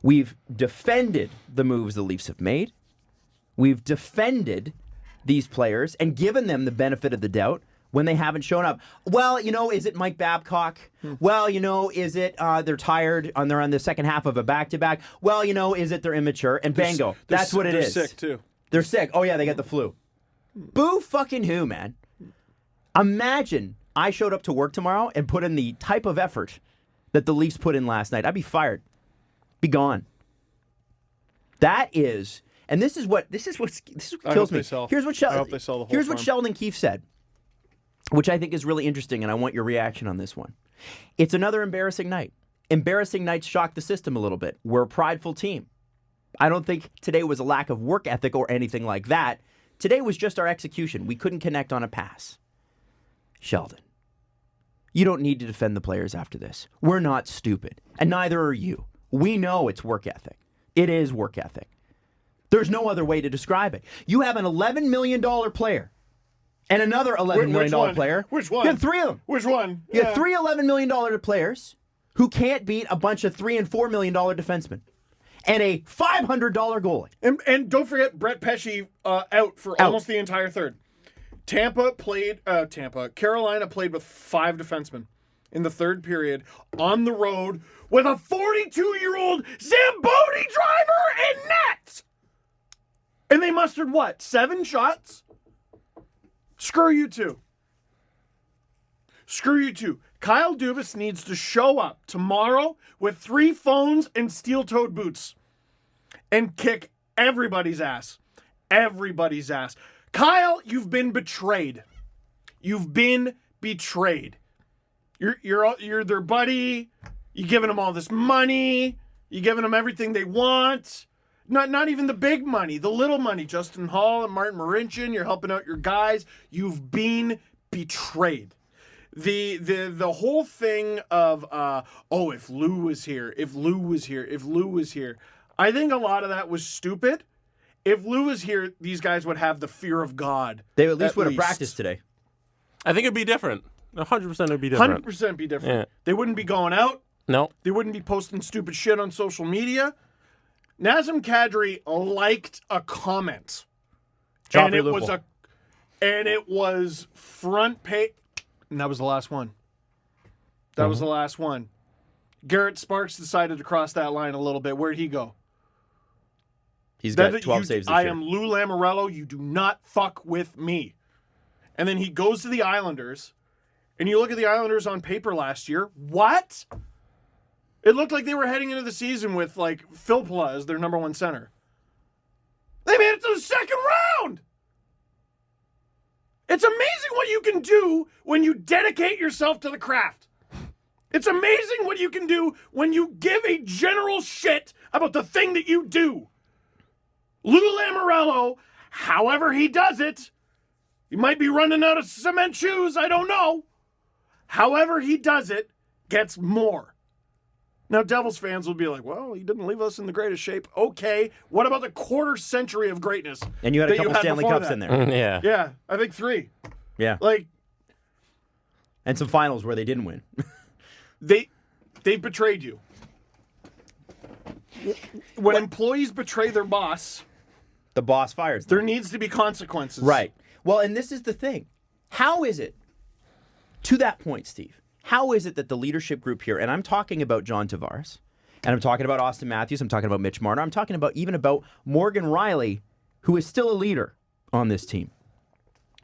We've defended the moves the Leafs have made. We've defended these players and given them the benefit of the doubt when they haven't shown up. Well, is it Mike Babcock? Well, is it they're tired and they're on the second half of a back-to-back? Well, is it they're immature? And bango, that's what it is. They're sick, too. They're sick. Oh, yeah, they got the flu. Boo fucking who, man? Imagine I showed up to work tomorrow and put in the type of effort that the Leafs put in last night. I'd be fired. Be gone. That is, and this is what kills me. Here's what Sheldon Keefe said, which I think is really interesting, and I want your reaction on this one. It's another embarrassing night. Embarrassing nights shock the system a little bit. We're a prideful team. I don't think today was a lack of work ethic or anything like that. Today was just our execution. We couldn't connect on a pass. Sheldon, you don't need to defend the players after this. We're not stupid, and neither are you. We know it's work ethic. It is work ethic. There's no other way to describe it. You have an $11 million player and another $11 million player. Which one? You have three of them. Which one? You have three $11 million players who can't beat a bunch of $3 and $4 million defensemen and a $500 goalie. And don't forget Brett Pesce out for almost the entire third. Carolina played with 5 defensemen in the third period on the road with a 42-year-old Zamboni driver in net. And they mustered, 7 shots? Screw you two. Kyle Dubas needs to show up tomorrow with 3 phones and steel-toed boots and kick everybody's ass. Everybody's ass. Kyle, you've been betrayed. You're their buddy. You're giving them all this money. You're giving them everything they want. Not even the big money, the little money. Justin Hall and Martin Marincin, you're helping out your guys. You've been betrayed. The whole thing of if Lou was here. I think a lot of that was stupid. If Lou was here, these guys would have the fear of God. They at least would have practiced today. I think it'd be different. 100% it'd be different. 100% be different. Yeah. They wouldn't be going out. No. They wouldn't be posting stupid shit on social media. Nazem Kadri liked a comment. And it was front page. And that was the last one. Was the last one. Garrett Sparks decided to cross that line a little bit. Where'd he go? He's got 12 saves this year. I am Lou Lamoriello. You do not fuck with me. And then he goes to the Islanders. And you look at the Islanders on paper last year. What? It looked like they were heading into the season with, Philpla as their number 1 center. They made it to the second round! It's amazing what you can do when you dedicate yourself to the craft. It's amazing what you can do when you give a general shit about the thing that you do. Lou Lamoriello, however he does it, he might be running out of cement shoes, I don't know. However he does it, gets more. Now, Devils fans will be like, well, he didn't leave us in the greatest shape. Okay, what about the quarter century of greatness? And you had a couple Stanley Cups in there. Yeah. Yeah, I think 3. Yeah. And some finals where they didn't win. They betrayed you. When employees betray their boss, the boss fires them. There needs to be consequences. Right. Well, and this is the thing. How is it, to that point, Steve, how is it that the leadership group here, and I'm talking about John Tavares, and I'm talking about Austin Matthews, I'm talking about Mitch Marner, I'm talking about even about Morgan Riley, who is still a leader on this team.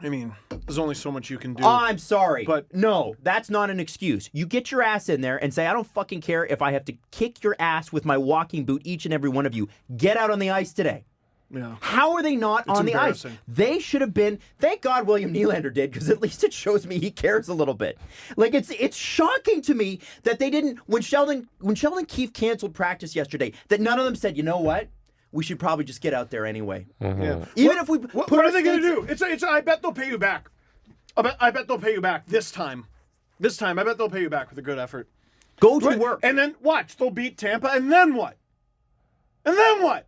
I mean, there's only so much you can do. Oh, I'm sorry. But no, that's not an excuse. You get your ass in there and say, I don't fucking care if I have to kick your ass with my walking boot, each and every one of you. Get out on the ice today. Yeah. How are they not on the ice? They should have been. Thank God William Nylander did, because at least it shows me he cares a little bit. It's shocking to me that they didn't, when Sheldon Keefe canceled practice yesterday, that none of them said, you know what? We should probably just get out there anyway. Mm-hmm. Yeah. Even if we what are they going to do? It's I bet they'll pay you back. I bet they'll pay you back this time. This time, I bet they'll pay you back with a good effort. Go to work. And then watch, they'll beat Tampa, and then what? And then what?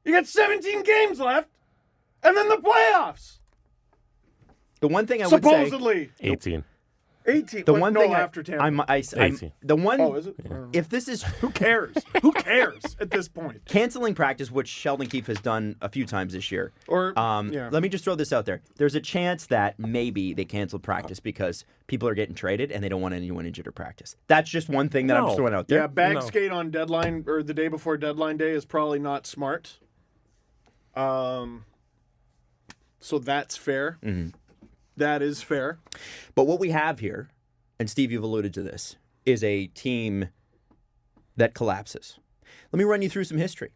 You got 17 games left, and then the playoffs. The one thing I would say... Supposedly. 18. 18. The What? one No, thing after Tampa. I'm the one. Oh, is it? If this is Who cares? Who cares at this point? canceling practice, which Sheldon Keefe has done a few times this year. Or yeah. Let me just throw this out there. There's a chance that maybe they canceled practice because people are getting traded and they don't want anyone injured to practice. That's just one thing that I'm just throwing out there. Yeah, bag No. skate on deadline or the day before deadline day is probably not smart. So that's fair. Mm-hmm. That is fair. But what we have here, and Steve, you've alluded to this, is a team that collapses. Let me run you through some history.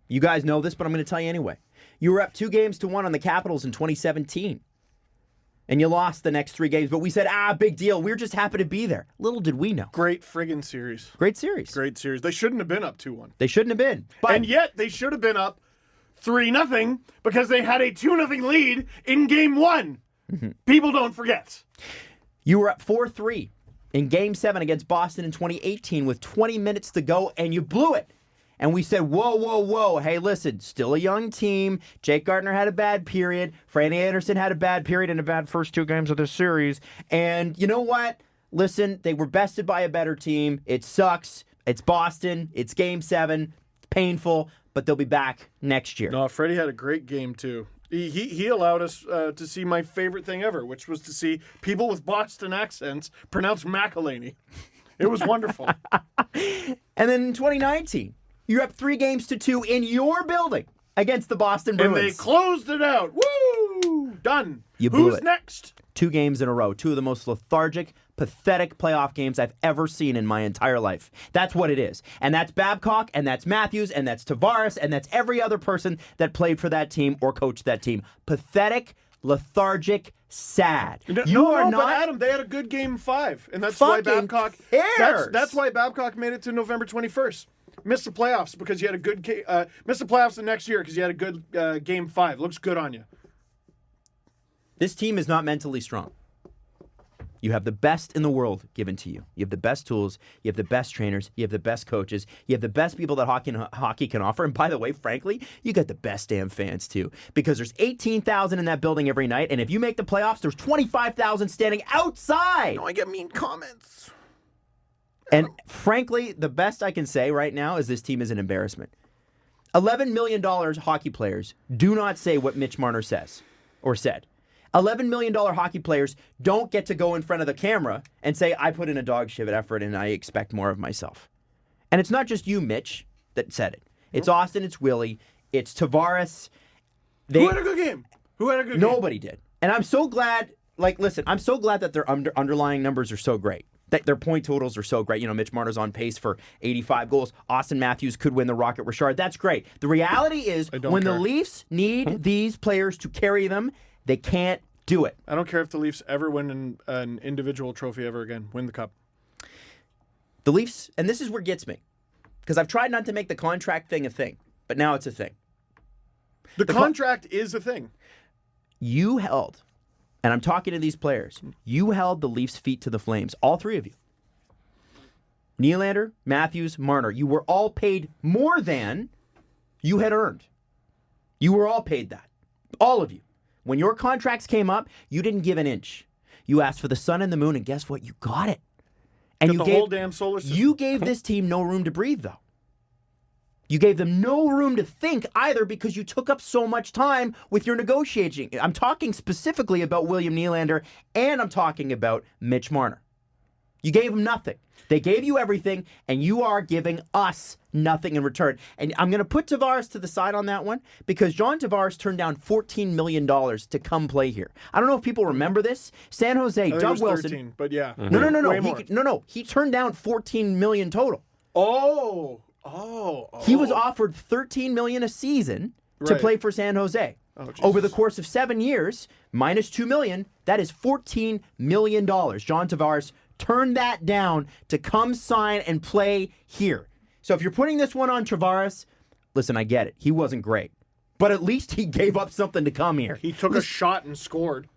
You guys know this, but I'm going to tell you anyway. You were up 2-1 on the Capitals in 2017. And you lost the next 3 games, but we said, big deal. We're just happy to be there. Little did we know. Great friggin' series. Great series. Great series. They shouldn't have been up 2-1. They shouldn't have been. But And yet they should have been up 3-0 because they had a 2-0 lead in game 1. Mm-hmm. People don't forget. you were up 4-3 in Game 7 against Boston in 2018 with 20 minutes to go, and you blew it. And we said, whoa, whoa, whoa. Hey, listen, still a young team. Jake Gardner had a bad period. Franny Anderson had a bad period and a bad first 2 games of the series. And you know what? Listen, they were bested by a better team. It sucks. It's Boston. It's Game 7. It's painful, but they'll be back next year. No, Freddie had a great game, too. He allowed us to see my favorite thing ever, which was to see people with Boston accents pronounce McElhaney. It was wonderful. And then in 2019, you're up 3-2 in your building against the Boston Bruins. And they closed it out. Woo! Done. You blew Who's it. next? 2 games in a row. 2 of the most lethargic, pathetic playoff games I've ever seen in my entire life. That's what it is. And that's Babcock, and that's Matthews, and that's Tavares, and that's every other person that played for that team or coached that team. Pathetic, lethargic, sad. But Adam, they had a good game 5, and that's why Fucking Babcock. cares. That's why Babcock made it to November 21st. Missed the playoffs because you had a good. Missed the playoffs the next year because you had a good game 5. Looks good on you. This team is not mentally strong. You have the best in the world given to you. You have the best tools. You have the best trainers. You have the best coaches. You have the best people that hockey can offer. And by the way, frankly, you got the best damn fans too. Because there's 18,000 in that building every night. And if you make the playoffs, there's 25,000 standing outside. I get mean comments. And frankly, the best I can say right now is this team is an embarrassment. $11 million hockey players do not say what Mitch Marner says or said. $11 million hockey players don't get to go in front of the camera and say, I put in a dog shit effort and I expect more of myself. And it's not just you, Mitch, that said it. It's Austin, it's Willie, it's Tavares. Who had a good game? Nobody did. And I'm so glad, listen, I'm so glad that their underlying numbers are so great. That their point totals are so great. You know, Mitch Marner's on pace for 85 goals. Austin Matthews could win the Rocket Richard. That's great. The reality is when the Leafs need these players to carry them, they can't do it. I don't care if the Leafs ever win an individual trophy ever again. Win the cup. The Leafs, and this is what gets me, because I've tried not to make the contract thing a thing, but now it's a thing. The contract is a thing. You held, and I'm talking to these players, you held the Leafs' feet to the flames, all 3 of you. Nylander, Matthews, Marner, you were all paid more than you had earned. You were all paid that. All of you. When your contracts came up, you didn't give an inch. You asked for the sun and the moon, and guess what? You got it. And Got the whole damn solar system. You gave this team no room to breathe, though. You gave them no room to think either because you took up so much time with your negotiating. I'm talking specifically about William Nylander, and I'm talking about Mitch Marner. You gave them nothing. They gave you everything, and you are giving us nothing in return. And I'm going to put Tavares to the side on that one because John Tavares turned down $14 million to come play here. I don't know if people remember this. San Jose, I think Doug it was Wilson. 13, but yeah. No. He turned down $14 million total. Oh. He was offered $13 million a season to Right. play for San Jose. Oh, Jesus. Over the course of 7 years, minus $2 million, that is $14 million. John Tavares turned that down to come sign and play here. So if you're putting this one on Tavares, listen, I get it. He wasn't great. But at least he gave up something to come here. He took a shot and scored.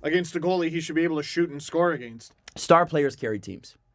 Against a goalie he should be able to shoot and score against. Star players carry teams.